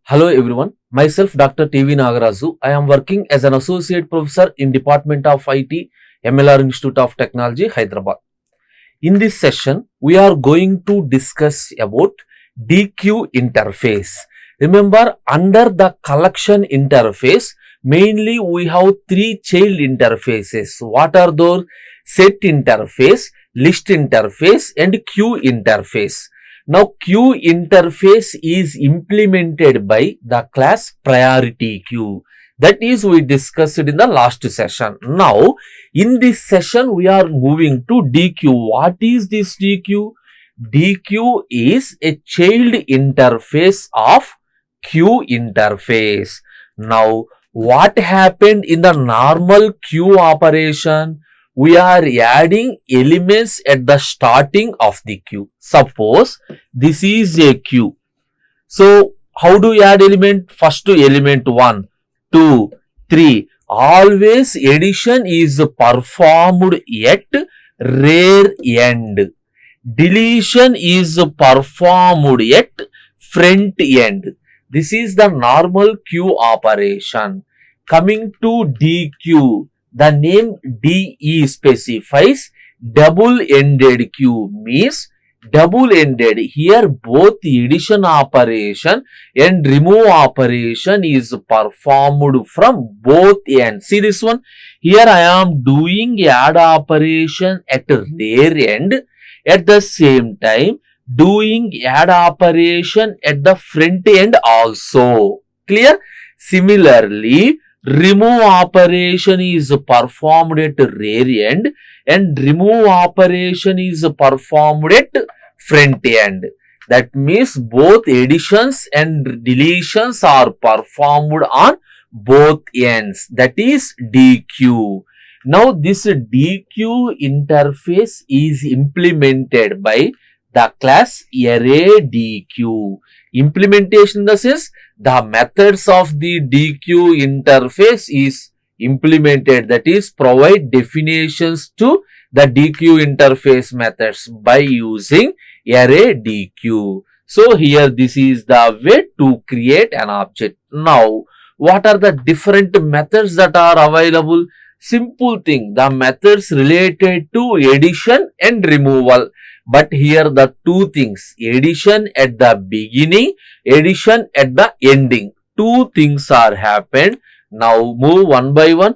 Hello everyone, myself Dr. Nagaraju. I am working as an associate professor in Department of IT, MLR Institute of Technology, Hyderabad. In this session, we are going to discuss about Deque interface. Remember, under the collection interface, mainly we have three child interfaces. What are those? Set interface, list interface, and queue interface. Now, queue interface is implemented by the class priority queue. That is, we discussed in the last session. Now, in this session, we are moving to Deque. What is this Deque? Deque is a child interface of queue interface. Now, what happened in the normal queue operation? We are adding elements at the starting of the queue. Suppose this is a queue. So, how do you add element? First to element 1, 2, 3. Always addition is performed at rear end. Deletion is performed at front end. This is the normal queue operation. Coming to Deque. The name DE specifies double-ended queue, means double-ended. Here both addition operation and remove operation is performed from both ends. See this one? Here I am doing add operation at rear end. At the same time, doing add operation at the front end also. Clear? Similarly, remove operation is performed at rear end and remove operation is performed at front end. That means both additions and deletions are performed on both ends. That is Deque. Now this Deque interface is implemented by the class ArrayDeque. Implementation in the sense the methods of the Deque interface is implemented, that is provide definitions to the Deque interface methods by using ArrayDeque. So here this is the way to create an object. Now what are the different methods that are available? Simple thing, the methods related to addition and removal. But here the two things, addition at the beginning, addition at the ending. Two things are happened. Now move one by one.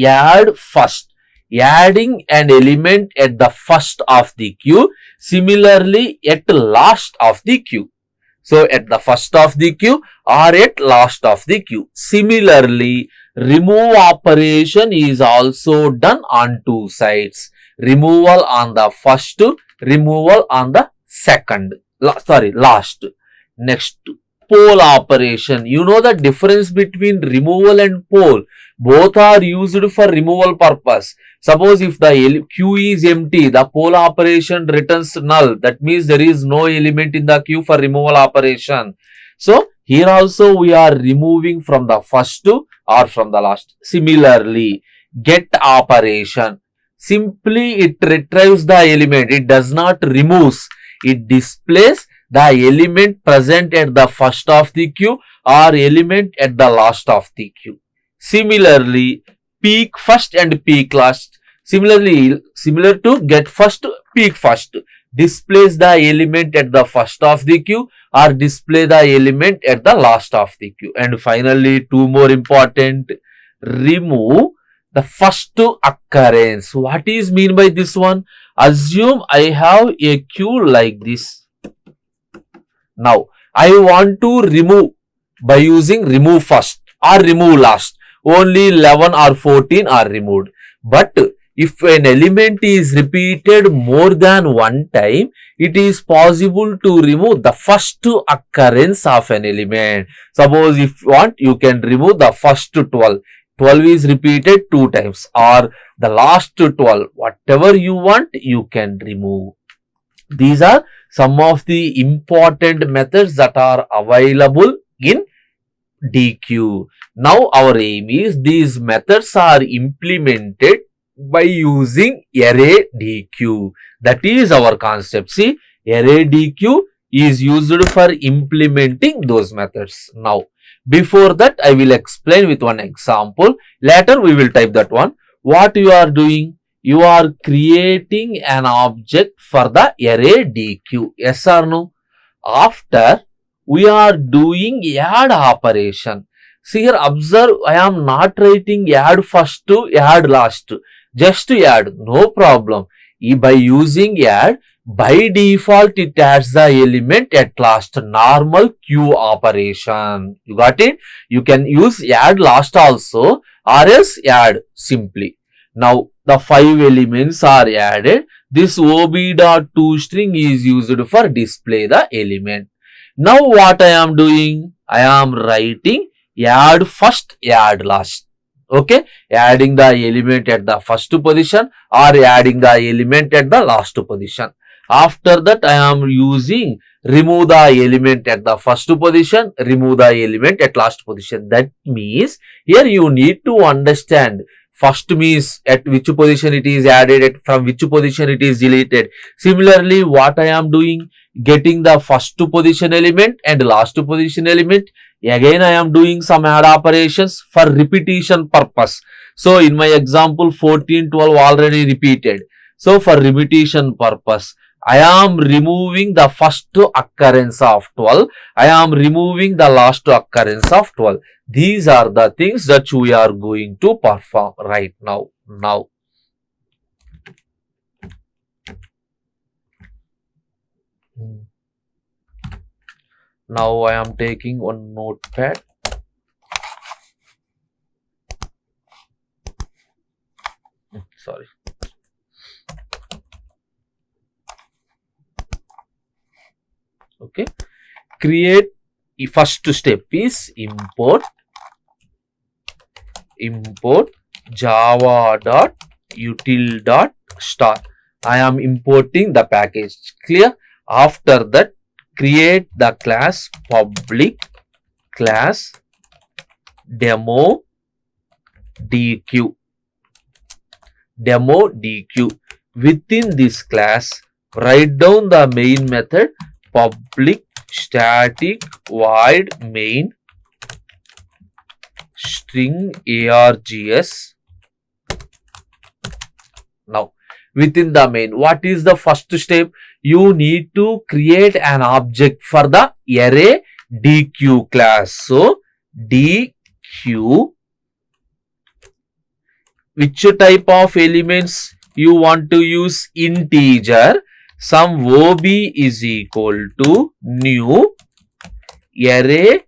Add first. Adding an element at the first of the queue. Similarly at last of the queue. So at the first of the queue or at last of the queue. Similarly, remove operation is also done on two sides. Removal on the first, removal on the second. Last. Next, poll operation. You know the difference between removal and poll. Both are used for removal purpose. Suppose if the queue is empty, the poll operation returns null. That means there is no element in the queue for removal operation. So, here also we are removing from the first or from the last. Similarly, get operation. Simply it retrieves the element. It does not remove. It displays the element present at the first of the queue or element at the last of the queue. Similarly, peek first and peek last. Similar to get first, peek first. Displays the element at the first of the queue or display the element at the last of the queue. And finally, two more important. Remove the first occurrence. What is mean by this one? Assume I have a queue like this. Now, I want to remove by using remove first or remove last. Only 11 or 14 are removed. But if an element is repeated more than one time, it is possible to remove the first occurrence of an element. Suppose if you want, you can remove the first 12. 12 is repeated 2 times or the last 12. Whatever you want, you can remove. These are some of the important methods that are available in Deque. Now our aim is these methods are implemented by using ArrayDeque. That is our concept. See, ArrayDeque is used for implementing those methods. Now, before that, I will explain with one example. Later, we will type that one. What you are doing? You are creating an object for the array Deque. Yes or no? After, we are doing add operation. See here, observe, I am not writing add first to add last. Just to add, no problem. By using add, by default it adds the element at last, normal queue operation. You got it? You can use add last also or else add simply. Now the 5 elements are added. This ob.toString is used for display the element. Now what I am doing? I am writing add first, add last. Okay, adding the element at the first position or adding the element at the last position. After that, I am using remove the element at the first position, remove the element at last position. That means here you need to understand first means at which position it is added, from which position it is deleted. Similarly, what I am doing, getting the first position element and last position element. Again, I am doing some add operations for repetition purpose. So, in my example, 14, 12 already repeated. So, for repetition purpose, I am removing the first occurrence of 12. I am removing the last occurrence of 12. These are the things that we are going to perform right now. Now I am taking one notepad. Sorry. Okay. Create. First step is import java.util.star. I am importing the package. Clear? After that, create the class public class demo Deque. Within this class, write down the main method public static void main string args. Now, within the main, what is the first step? You need to create an object for the array Deque class. So, Deque, which type of elements you want to use? Integer. Some ob is equal to new array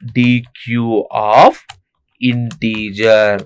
Deque of integer.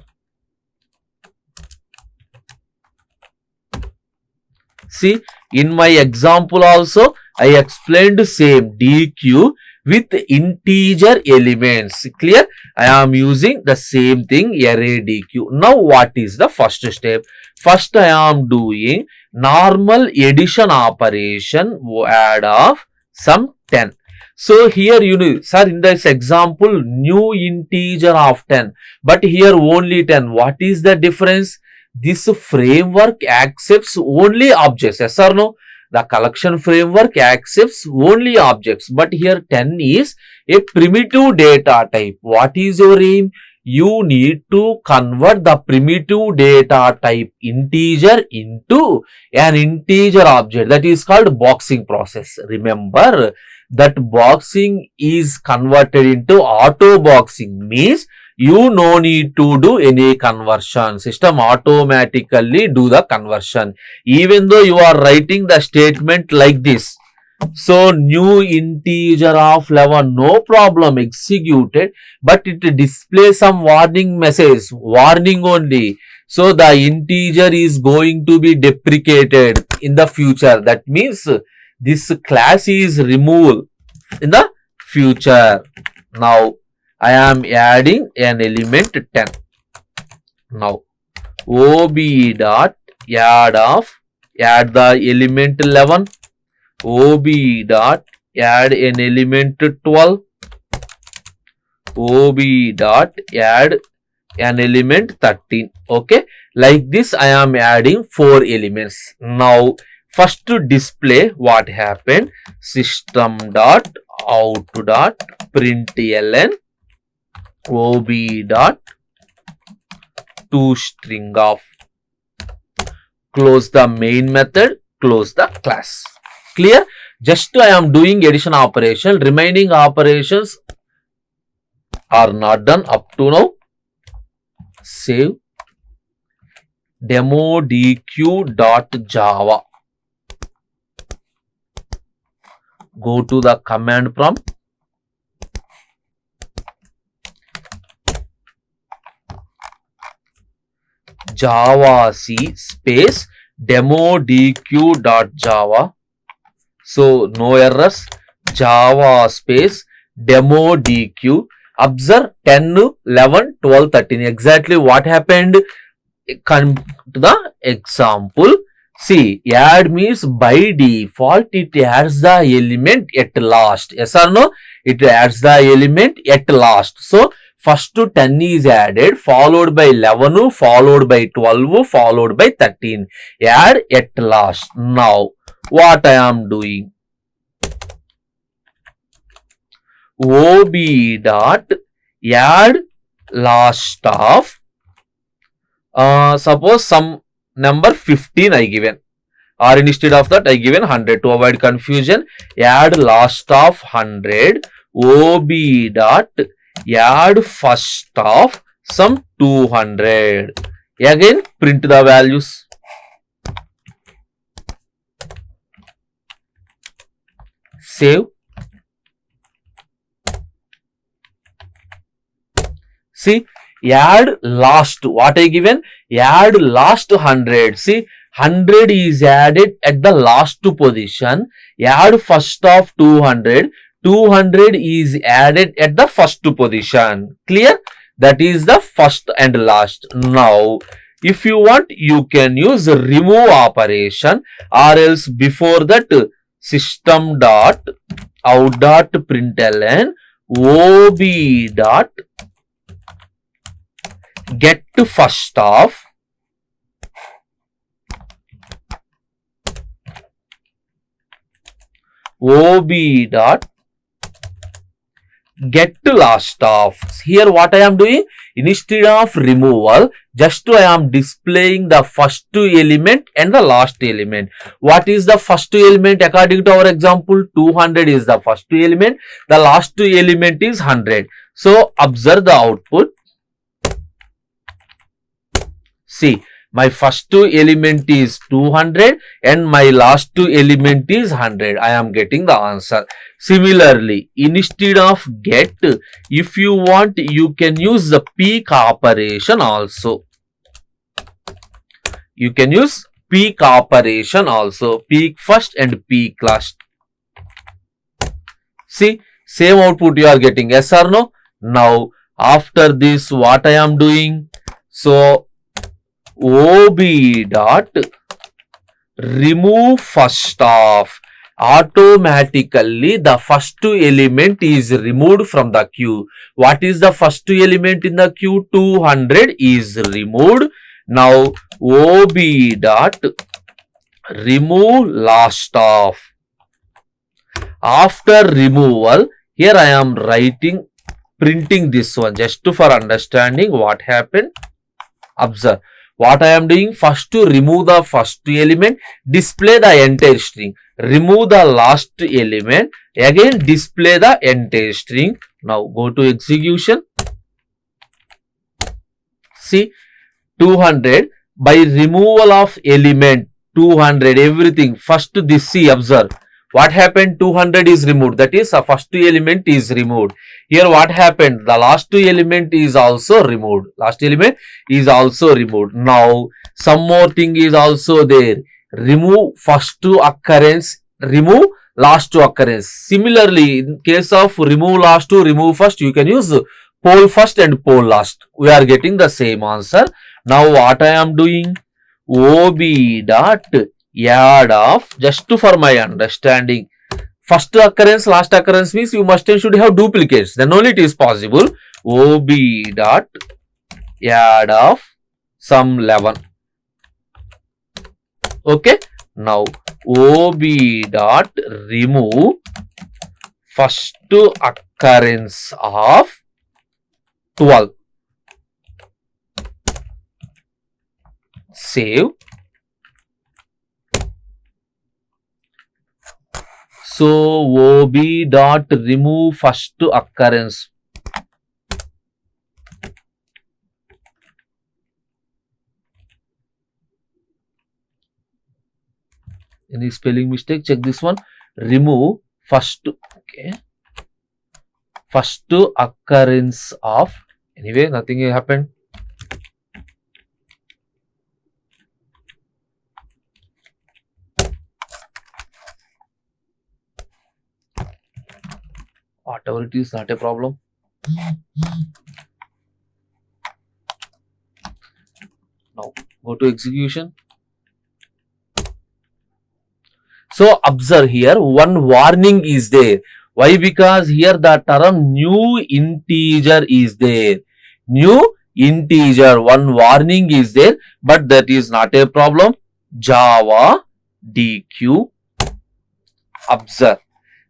See, in my example also, I explained same Deque with integer elements. Clear? I am using the same thing, array Deque. Now, what is the first step? First, I am doing normal addition operation, add of some 10. So, here you know, sir, in this example, new integer of 10, but here only 10. What is the difference? This framework accepts only objects. Yes or no? The collection framework accepts only objects, but here 10 is a primitive data type. What is your aim? You need to convert the primitive data type integer into an integer object. That is called boxing process. Remember that boxing is converted into auto boxing, means you no need to do any conversion. System automatically do the conversion. Even though you are writing the statement like this. So, new integer of 11, no problem, executed, but it displays some warning message, warning only. So, the integer is going to be deprecated in the future. That means this class is removed in the future. Now, I am adding an element 10. Now, ob.add the element 11. ob.add an element 12. ob.add an element 13. Okay, like this I am adding 4 elements. Now, First to display what happened, system dot out dot println ob dot to string of, close the main method, close the class. Clear? Just I am doing addition operation, remaining operations are not done up to now. Save. Demo deque.java. Go to the command prompt. Java C space demo deque.java. So no errors. Java space demo deque. Observe 10, 11, 12, 13. Exactly what happened? Come to the example. See, add means by default it adds the element at last. Yes or no? It adds the element at last. So first to 10 is added, followed by 11, followed by 12, followed by 13. Add at last. Now, what I am doing? ob dot add last of, suppose some number 15 I given, or instead of that I given 100 to avoid confusion. Add last of 100, ob dot add first of some 200. Again print the values. Save. See, add last, what I given? Add last 100. See, 100 is added at the last position. Add first of 200. 200 is added at the first position. Clear? That is the first and last. Now, if you want, you can use remove operation, or else before that system dot out dot println ob dot get first of ob dot get last of. Here what I am doing, instead of removal, just I am displaying the first two element and the last element. What is the first two element? According to our example, 200 is the first two element, the last two element is 100. So observe the output. See, my first two element is 200 and my last two element is 100. I am getting the answer. Similarly, instead of get, if you want, you can use the peak operation also. You can use peak operation also. Peak first and peak last. See, same output you are getting. Yes or no? Now, after this, what I am doing? So, ob dot remove first of, automatically the first two element is removed from the queue. What is the first two element in the queue? 200 is removed. Now ob dot remove last of. After removal, here I am writing, printing this one just for understanding what happened. Observe. What I am doing, first to remove the first element, display the entire string. Remove the last element, again display the entire string. Now go to execution. See, 200, by removal of element 200, everything, first this see, observe. What happened? 200 is removed. That is, the first two element is removed. Here what happened? The last two element is also removed. Last element is also removed. Now, some more thing is also there. Remove first two occurrence, remove last two occurrence. Similarly, in case of remove last two, remove first, you can use poll first and poll last. We are getting the same answer. Now, what I am doing? ob dot add of, just for my understanding, first occurrence, last occurrence means you must and should have duplicates, then only it is possible. ob dot add of some 11. Okay, now OB dot remove first occurrence of 12. Save. So OB dot remove first occurrence. Any spelling mistake? Check this one. Remove first. Okay. First occurrence of. Anyway, nothing happened. Whatever it is, not a problem. Now go to execution. So observe here, one warning is there. Why? Because here the term new integer is there. New integer, one warning is there, but that is not a problem. Java Deque. Observe.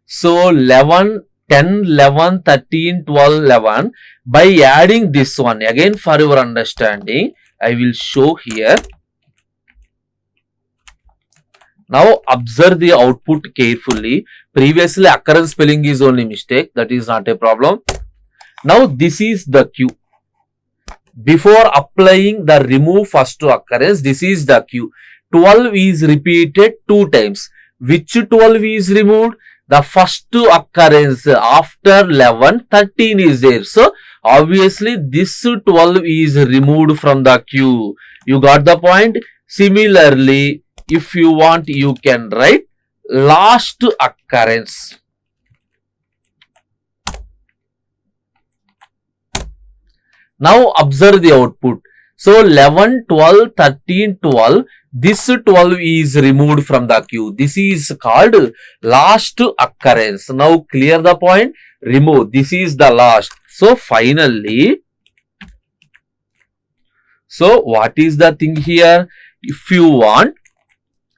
So 11, 10, 11, 13, 12, 11. By adding this one, again for your understanding, I will show here. Now observe the output carefully. Previously occurrence spelling is only mistake. That is not a problem. Now this is the queue. Before applying the remove first occurrence, this is the queue. 12 is repeated 2 times. Which 12 is removed? The first occurrence after 11, 13 is there. So obviously this 12 is removed from the queue. You got the point? Similarly, if you want, you can write last occurrence. Now observe the output. So 11, 12, 13, 12. This 12 is removed from the queue. This is called last occurrence. Now clear the point. Remove. This is the last. So finally, so what is the thing here? If you want,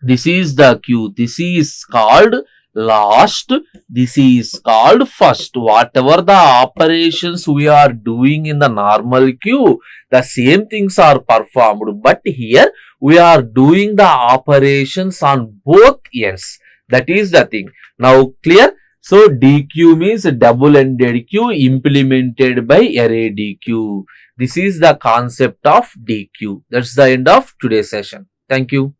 this is the queue. This is called last. This is called first. Whatever the operations we are doing in the normal queue, the same things are performed. But here we are doing the operations on both ends. That is the thing. Now clear? So Deque means double-ended queue implemented by array Deque. This is the concept of Deque. That's the end of today's session. Thank you.